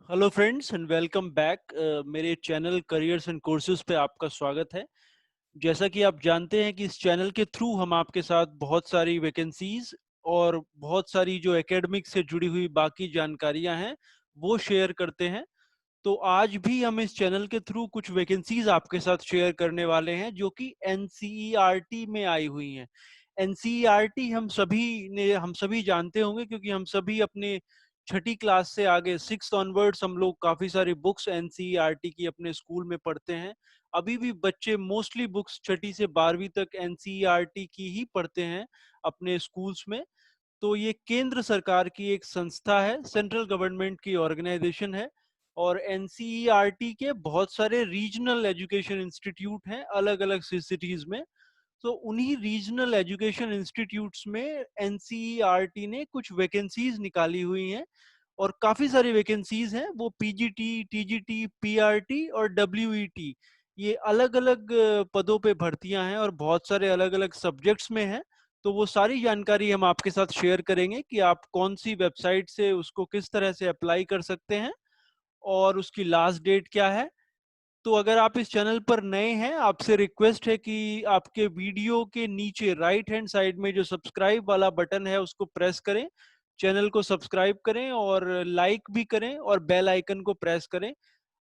Hello friends and welcome back. मेरे channel careers and courses पे आपका स्वागत है। जैसा कि आप जानते हैं कि इस चैनल के थ्रू हम आपके साथ बहुत सारी वैकेंसीज और बहुत सारी जो एकेडमिक से जुड़ी हुई बाकी जानकारियां हैं वो शेयर करते हैं। तो आज भी हम इस चैनल के थ्रू कुछ वैकेंसीज आपके साथ शेयर करने वाले हैं जो कि एनसीईआरटी में आई हुई हैं। एनसीईआरटी हम सभी जानते होंगे क्योंकि हम सभी अपने छठी क्लास से आगे सिक्स ऑनवर्ड्स हम लोग काफी सारी बुक्स एनसीईआरटी की अपने स्कूल में पढ़ते हैं। अभी भी बच्चे मोस्टली बुक्स छठी से 12वीं तक एनसीईआरटी की ही पढ़ते हैं अपने स्कूल्स में। तो ये केंद्र सरकार की एक संस्था है, सेंट्रल गवर्नमेंट की ऑर्गेनाइजेशन है। और एनसीईआरटी के बहुत सारे रीजनल एजुकेशन इंस्टीट्यूट हैं अलग अलग सिटीज में। तो उन्हीं रीजनल एजुकेशन इंस्टीट्यूट्स में एनसीईआरटी ने कुछ वैकेंसीज निकाली हुई हैं। और काफी सारी वैकेंसीज हैं, वो पीजीटी, टीजीटी, पीआरटी और डब्ल्यूईटी, ये अलग अलग पदों पे भर्तियां हैं और बहुत सारे अलग अलग सब्जेक्ट्स में हैं। तो वो सारी जानकारी हम आपके साथ शेयर करेंगे कि आप कौन सी वेबसाइट से उसको किस तरह से अप्लाई कर सकते हैं और उसकी लास्ट डेट क्या है। तो अगर आप इस चैनल पर नए हैं, आपसे रिक्वेस्ट है कि आपके वीडियो के नीचे राइट हैंड साइड में जो सब्सक्राइब वाला बटन है उसको प्रेस करें, चैनल को सब्सक्राइब करें और लाइक भी करें और बेल आइकन को प्रेस करें।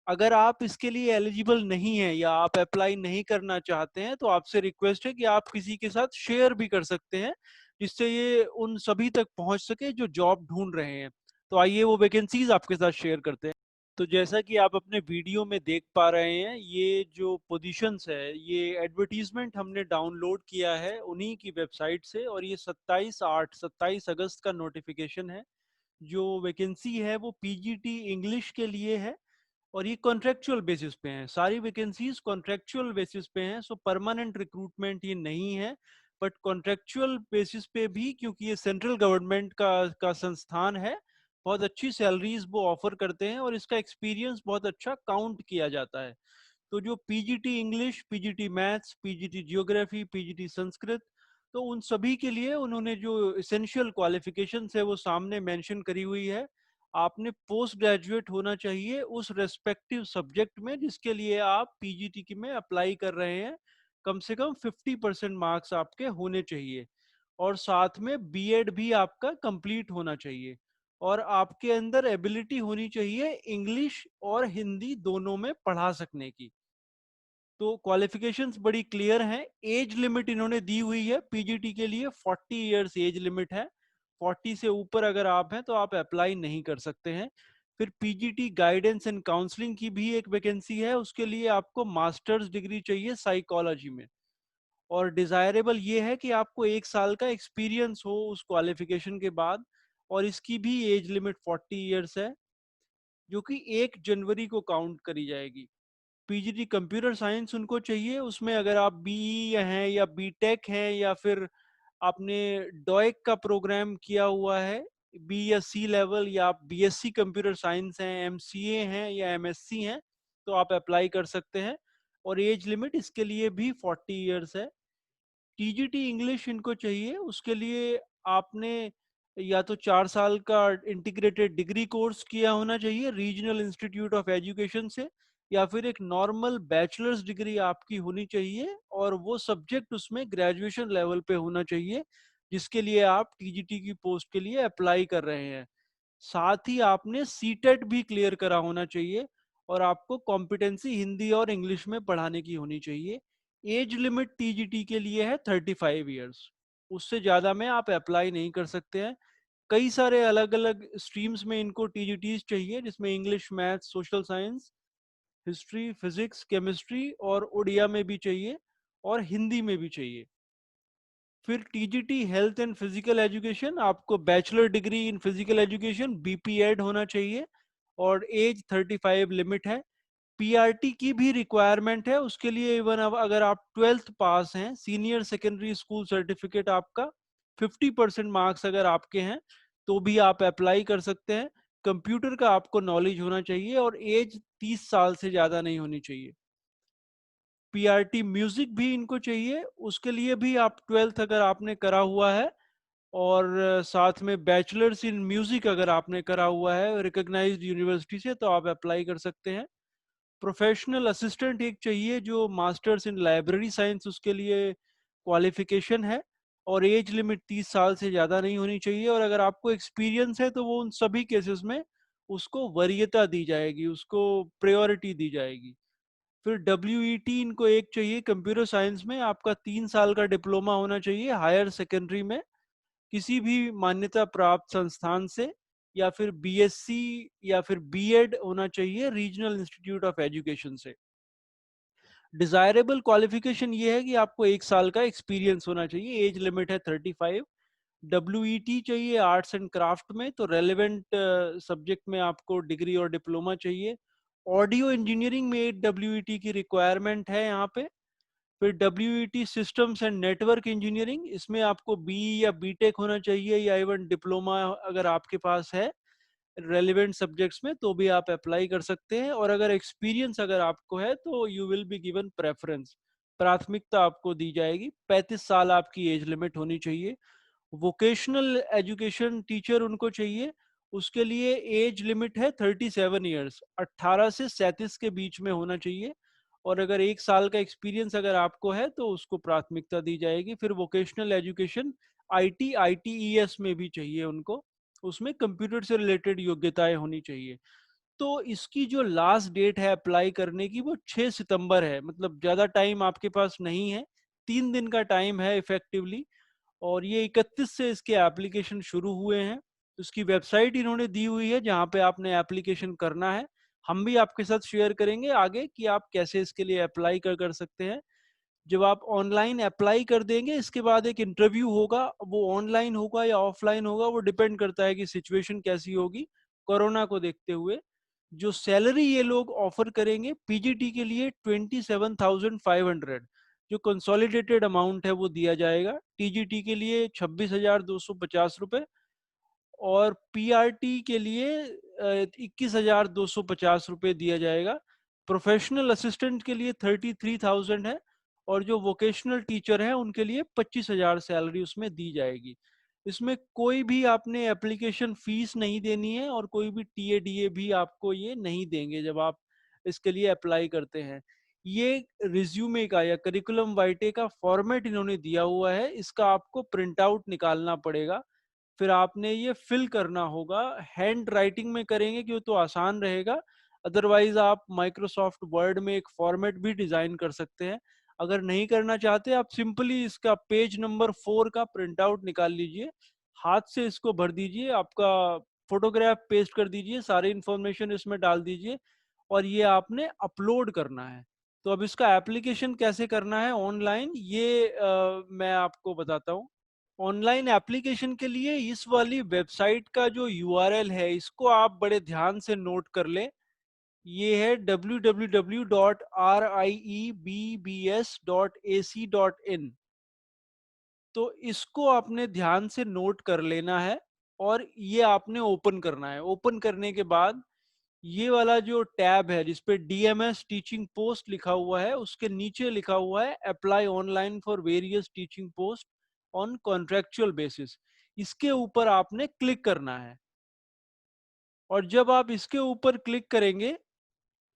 अगर आप इसके लिए एलिजिबल नहीं हैं या आप अप्लाई नहीं करना चाहते हैं तो आपसे रिक्वेस्ट है कि आप किसी के साथ शेयर भी कर सकते हैं जिससे ये उन सभी तक पहुंच सके जो जॉब ढूंढ रहे हैं। तो आइए वो वैकेंसीज आपके साथ शेयर करते हैं। तो जैसा कि आप अपने वीडियो में देख पा रहे हैं, ये जो पोजीशंस है ये एडवर्टीजमेंट हमने डाउनलोड किया है उन्हीं की वेबसाइट से, और ये 27 अगस्त का नोटिफिकेशन है। जो वैकेंसी है वो पीजीटी इंग्लिश के लिए है और ये कॉन्ट्रेक्चुअल बेसिस पे हैं। सारी वैकेंसीज कॉन्ट्रेक्चुअल बेसिस पे हैं, सो परमानेंट रिक्रूटमेंट ये नहीं है। बट कॉन्ट्रेक्चुअल बेसिस पे भी, क्योंकि ये सेंट्रल गवर्नमेंट का संस्थान है, बहुत अच्छी सैलरीज वो ऑफर करते हैं और इसका एक्सपीरियंस बहुत अच्छा काउंट किया जाता है। तो जो PGT English, PGT maths, PGT geography, PGT Sanskrit, तो उन सभी के लिए उन्होंने जो इसेंशियल क्वालिफिकेशंस है वो सामने मेंशन करी हुई है। आपने पोस्ट ग्रेजुएट होना चाहिए उस रेस्पेक्टिव सब्जेक्ट में जिसके लिए आप पीजीटी की में अप्लाई कर रहे हैं। कम से कम 50% मार्क्स आपके होने चाहिए और साथ में बीएड भी आपका कंप्लीट होना चाहिए। और आपके अंदर एबिलिटी होनी चाहिए इंग्लिश और हिंदी दोनों में पढ़ा सकने की। तो क्वालिफिकेशंस बड़ी क्लियर हैं। एज लिमिट इन्होंने दी हुई है पीजीटी के लिए, 40 इयर्स एज लिमिट है। 40 से ऊपर अगर आप हैं तो आप अप्लाई नहीं कर सकते हैं। फिर पीजीटी गाइडेंस एंड काउंसलिंग की भी एक वैकेंसी है, उसके लिए आपको मास्टर्स डिग्री चाहिए साइकोलॉजी में। और डिजायरेबल ये है कि आपको 1 साल का एक्सपीरियंस हो उस क्वालिफिकेशन के बाद। और इसकी भी एज लिमिट 40 इयर्स है, जो कि 1 जनवरी को काउंट करी जाएगी। पीजीटी कंप्यूटर साइंस उनको चाहिए, उसमें अगर आप बीई हैं या बीटेक हैं या फिर आपने डॉइक का प्रोग्राम किया हुआ है, बी या सी लेवल, या आप बीएससी कंप्यूटर साइंस हैं, एमसीए हैं या एमएससी हैं, तो आप अप्लाई कर सकते हैं। और एज लिमिट इसके लिए भी 40 इयर्स है। टीजीटी इंग्लिश इनको चाहिए, उसके लिए आपने या तो 4 साल का इंटीग्रेटेड डिग्री कोर्स किया होना चाहिए रीजनल इंस्टीट्यूट ऑफ एजुकेशन से, या फिर एक नॉर्मल बैचलर्स डिग्री आपकी होनी चाहिए और वो सब्जेक्ट उसमें ग्रेजुएशन लेवल पे होना चाहिए जिसके लिए आप टीजीटी की पोस्ट के लिए अप्लाई कर रहे हैं। साथ ही आपने सीटेट भी क्लियर करा होना चाहिए और आपको कॉम्पिटेंसी हिंदी और इंग्लिश में पढ़ाने की होनी चाहिए। एज लिमिट टीजीटी के लिए है 35 इयर्स, उससे ज्यादा में आप अप्लाई नहीं कर सकते हैं। कई सारे अलग अलग स्ट्रीम्स में इनको टीजीटीज चाहिए जिसमें English, math, social science, history, physics, chemistry और उड़िया में भी चाहिए और हिंदी में भी चाहिए। फिर TGT health and physical education, आपको bachelor degree in physical education BPEd होना चाहिए और एज 35 लिमिट है। पीआरटी की भी रिक्वायरमेंट है, उसके लिए इवन अब अगर आप 12th पास हैं, सीनियर सेकेंडरी स्कूल सर्टिफिकेट आपका 50% मार्क्स अगर आपके हैं तो भी आप अप्लाई कर सकते हैं। कंप्यूटर का आपको नॉलेज होना चाहिए और एज 30 साल से ज्यादा नहीं होनी चाहिए। पीआरटी म्यूजिक भी इनको चाहिए, उसके लिए भी आप 12th अगर आपने करा हुआ है और साथ में बैचलर्स इन म्यूजिक अगर आपने करा हुआ है रिकॉग्नाइज्ड यूनिवर्सिटी से तो आप अप्लाई कर सकते हैं। प्रोफेशनल असिस्टेंट एक चाहिए जो मास्टर्स इन लाइब्रेरी साइंस उसके लिए क्वालिफिकेशन है, और एज लिमिट 30 साल से ज़्यादा नहीं होनी चाहिए, और अगर आपको एक्सपीरियंस है तो वो उन सभी केसेस में उसको वरीयता दी जाएगी, उसको प्रायोरिटी दी जाएगी। फिर डब्ल्यू इनको एक चाहिए कंप्यूटर साइंस में, आपका 3 साल का डिप्लोमा होना चाहिए हायर सेकेंडरी में किसी भी मान्यता प्राप्त संस्थान से, या फिर बीएससी या फिर बीएड होना चाहिए रीजनल इंस्टीट्यूट ऑफ एजुकेशन से। डिजायरेबल क्वालिफिकेशन ये है कि आपको 1 साल का एक्सपीरियंस होना चाहिए, एज लिमिट है 35। डब्ल्यू चाहिए आर्ट्स एंड क्राफ्ट में, तो रेलेवेंट सब्जेक्ट में आपको डिग्री और डिप्लोमा चाहिए। ऑडियो इंजीनियरिंग में डब्ल्यू की रिक्वायरमेंट है यहाँ पे। फिर W systems and network engineering, इसमें आपको बी या बीटेक होना चाहिए, या इवन डिप्लोमा अगर आपके पास है रेलिवेंट सब्जेक्ट्स में तो भी आप अप्लाई कर सकते हैं। और अगर एक्सपीरियंस अगर आपको है तो you will be given preference, प्राथमिकता आपको दी जाएगी। 35 साल आपकी एज लिमिट होनी चाहिए। वोकेशनल एजुकेशन टीचर उनको चाहिए, उसके लिए एज लिमिट है 37 ईयर्स, 18 से 37 के बीच में होना चाहिए। और अगर 1 साल का एक्सपीरियंस अगर आपको है तो उसको प्राथमिकता दी जाएगी। फिर वोकेशनल एजुकेशन आईटीईएस में भी चाहिए उनको, उसमें कंप्यूटर से रिलेटेड योग्यताएं होनी चाहिए। तो इसकी जो लास्ट डेट है अप्लाई करने की वो 6 सितंबर है, मतलब ज़्यादा टाइम आपके पास नहीं है, 3 दिन का टाइम है इफेक्टिवली। और ये 31 से इसके एप्लीकेशन शुरू हुए हैं। उसकी वेबसाइट इन्होंने दी हुई है जहाँ पे आपने एप्लीकेशन करना है। हम भी आपके साथ शेयर करेंगे आगे कि आप कैसे इसके लिए अप्लाई कर सकते हैं। जब आप ऑनलाइन अप्लाई कर देंगे इसके बाद एक इंटरव्यू होगा, वो ऑनलाइन होगा या ऑफलाइन होगा वो डिपेंड करता है कि सिचुएशन कैसी होगी कोरोना को देखते हुए। जो सैलरी ये लोग ऑफर करेंगे पीजीटी के लिए 27,500, जो कंसोलिडेटेड अमाउंट है वो दिया जाएगा। टीजीटी के लिए 26,250 रुपये, और पीआरटी के लिए 21,250 रुपये दिया जाएगा। प्रोफेशनल असिस्टेंट के लिए 33,000 है, और जो वोकेशनल टीचर हैं उनके लिए 25,000 सैलरी उसमें दी जाएगी। इसमें कोई भी आपने एप्लीकेशन फीस नहीं देनी है, और कोई भी टीएडीए भी आपको ये नहीं देंगे जब आप इसके लिए अप्लाई करते हैं। ये रिज्यूमे का या करिकुलम वाइटे का फॉर्मेट इन्होंने दिया हुआ है, इसका आपको प्रिंट आउट निकालना पड़ेगा। फिर आपने ये फिल करना होगा, हैंड राइटिंग में करेंगे क्यों तो आसान रहेगा। अदरवाइज आप माइक्रोसॉफ्ट वर्ड में एक फॉर्मेट भी डिजाइन कर सकते हैं। अगर नहीं करना चाहते आप सिंपली इसका पेज नंबर 4 का प्रिंट आउट निकाल लीजिए, हाथ से इसको भर दीजिए, आपका फोटोग्राफ पेस्ट कर दीजिए, सारी इंफॉर्मेशन इसमें डाल दीजिए, और ये आपने अपलोड करना है। तो अब इसका एप्लीकेशन कैसे करना है ऑनलाइन, ये मैं आपको बताता हूँ। ऑनलाइन एप्लीकेशन के लिए इस वाली वेबसाइट का जो यूआरएल है इसको आप बड़े ध्यान से नोट कर लें। ये है www.riebbs.ac.in। तो इसको आपने ध्यान से नोट कर लेना है, और ये आपने ओपन करना है। ओपन करने के बाद ये वाला जो टैब है जिसपे डीएमएस टीचिंग पोस्ट लिखा हुआ है उसके नीचे लिखा हुआ है apply online for various teaching post on contractual basis, इसके ऊपर आपने क्लिक करना है। और जब आप इसके ऊपर क्लिक करेंगे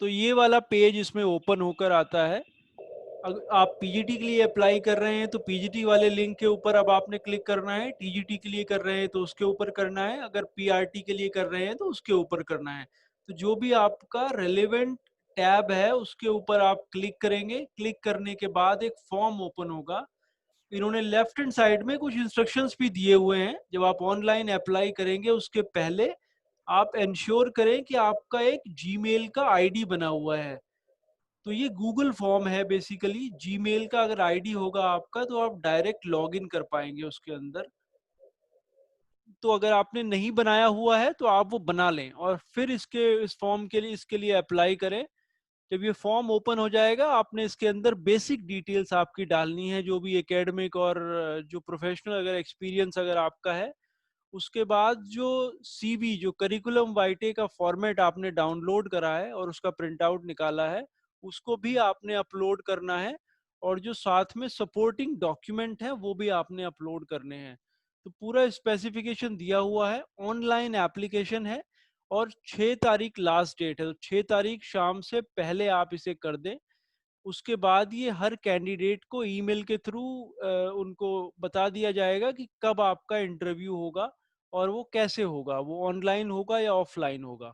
तो ये वाला पेज इसमें ओपन होकर आता है। अगर आप पीजीटी के लिए अप्लाई कर रहे हैं तो पीजीटी वाले लिंक के ऊपर अब आपने क्लिक करना है, टीजीटी के लिए कर रहे हैं तो उसके ऊपर करना है, अगर पीआरटी के लिए कर रहे हैं तो उसके ऊपर करना है। तो जो भी आपका रेलेवेंट टैब है उसके ऊपर आप क्लिक करेंगे। क्लिक करने के बाद एक फॉर्म ओपन होगा। इन्होंने लेफ्ट हैंड साइड में कुछ इंस्ट्रक्शंस भी दिए हुए हैं। जब आप ऑनलाइन अप्लाई करेंगे उसके पहले आप इंश्योर करें कि आपका एक जीमेल का आईडी बना हुआ है। तो ये गूगल फॉर्म है बेसिकली, जीमेल का अगर आईडी होगा आपका तो आप डायरेक्ट लॉगिन कर पाएंगे उसके अंदर। तो अगर आपने नहीं बनाया हुआ है तो आप वो बना लें और फिर इस फॉर्म के लिए इसके लिए अप्लाई करें। जब ये फॉर्म ओपन हो जाएगा आपने इसके अंदर बेसिक डिटेल्स आपकी डालनी है, जो भी एकेडमिक और जो प्रोफेशनल अगर एक्सपीरियंस अगर आपका है। उसके बाद जो सीवी जो करिकुलम वाइटे का फॉर्मेट आपने डाउनलोड करा है और उसका प्रिंट आउट निकाला है उसको भी आपने अपलोड करना है, और जो साथ में सपोर्टिंग डॉक्यूमेंट है वो भी आपने अपलोड करने हैं। तो तो पूरा स्पेसिफिकेशन दिया हुआ है, ऑनलाइन एप्लीकेशन है और 6 तारीख लास्ट डेट है, तो 6 तारीख शाम से पहले आप इसे कर दें। उसके बाद ये हर कैंडिडेट को ईमेल के थ्रू उनको बता दिया जाएगा कि कब आपका इंटरव्यू होगा और वो कैसे होगा, वो ऑनलाइन होगा या ऑफलाइन होगा।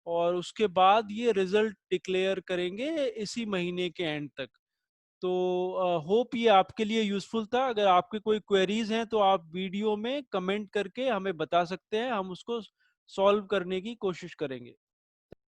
और उसके बाद ये रिजल्ट डिक्लेयर करेंगे इसी महीने के एंड तक। तो होप ये आपके लिए यूज़फुल था। अगर आपके कोई क्वेरीज हैं तो आप वीडियो में कमेंट करके हमें बता सकते हैं, हम उसको सॉल्व करने की कोशिश करेंगे।